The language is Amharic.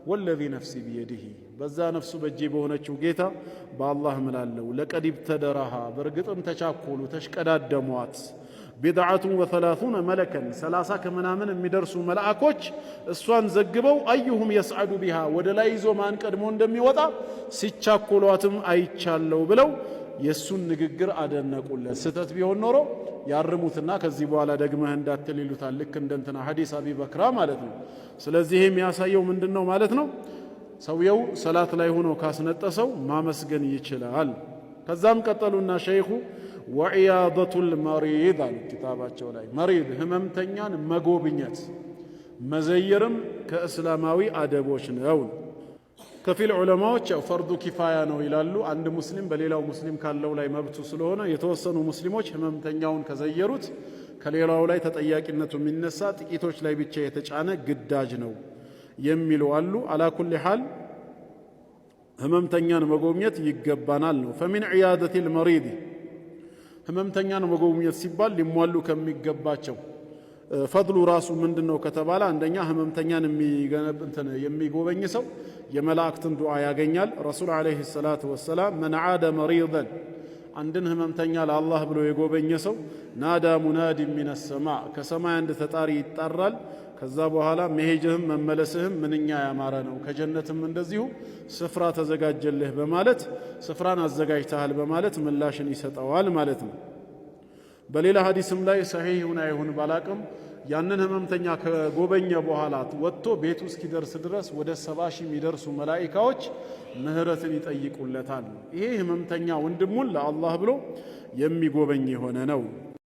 ወለዚ ነፍሲ ቢየዲህ በዛ ነፍሱ በእጄ በሆነችው ጌታ በአላህ እምላለሁ ለቀድ ብተደረሃ በእርግጥም ተቻኮሉ ተሽቀዳደሟት ቢድዓቱን ወሰላሱነ መለከን 30 ከምናምን የሚደርሱ መልአኮች እሷን ዘግበው አዩሁም የስዓዱ ቢሃ ወደ ላይ ይዞ ማን ቀድሞ እንደሚወጣ ሲቻኮሏትም አይቻለው ብለው የሱን ንግግር አደነቁለት። ስተት ቢሆን ኖሮ ያርሙትና ከዚህ በኋላ ደግመህ እንዳትል ይሉታል። ልክ እንደንትና ሐዲስ አቢ በክራ ማለት ነው። ስለዚህ የሚያሳየው ምንድነው ማለት ነው? ሰውየው ሰላት ላይ ሆኖ ካስነጠሰው ማመስገን ይችላል። ከዛም ቀጠሉና ሸይኹ ወዒያደቱል መሪድ አሉ ኪታባቸው ላይ መሪድ ህመምተኛን መጎብኘት መዘየርም ከእስላማዊ አደቦች ነው። ከፊል ዑለማዎች ፈርዱ ኪፋያ ነው ይላሉ። አንድ ሙስሊም በሌላው ሙስሊም ካለው ላይ መብቱ ስለሆነ የተወሰኑ ሙስሊሞች ህመምተኛውን ከዘየሩት ከሌላው ላይ ተጠያቂነቱ የሚነሳ ጥቂቶች ላይ ብቻ የተጫነ ግዳጅ ነው የሚሉ አሉ። አላ ኩሊ ሐል ህመምተኛን መጎብኘት ይገባናል ነው። ፈሚን ዒያደቲል መሪድ ህመምተኛን መጎብኘት ሲባል ሊሟሉ ከሚገባቸው ፈድሉ ራሱ ምንድነው ከተባለ አንደኛ ህመምተኛን የሚጎበኝ ሰው የመላእክትን ዱዓ ያገኛል። ረሱል አለይሂ ሰላቱ ወሰላም መን ዓደ መሪደን አንድን ህመምተኛ ለአላህ ብሎ የጎበኘ ሰው ናዳ ሙናዲ ሚነ ሰማዕ ከሰማይ አንድ ተጣሪ ይጣራል። ከዛ በኋላ መሄጅህም መመለስህም ምንኛ ያማረ ነው፣ ከጀነትም እንደዚሁ ስፍራ ተዘጋጀልህ በማለት ስፍራን አዘጋጅተሃል በማለት ምላሽን ይሰጠዋል ማለት ነው። በሌላ ሐዲስም ላይ ሰሒህ ይሁን አይሁን ባላቅም ያንን ህመምተኛ ከጎበኘ በኋላ ወጥቶ ቤቱ እስኪደርስ ድረስ ወደ 70 ሺህ የሚደርሱ መላኢካዎች ምህረትን ይጠይቁለታል። ይሄ ህመምተኛ ወንድሙን ለአላህ ብሎ የሚጎበኝ የሆነ ነው።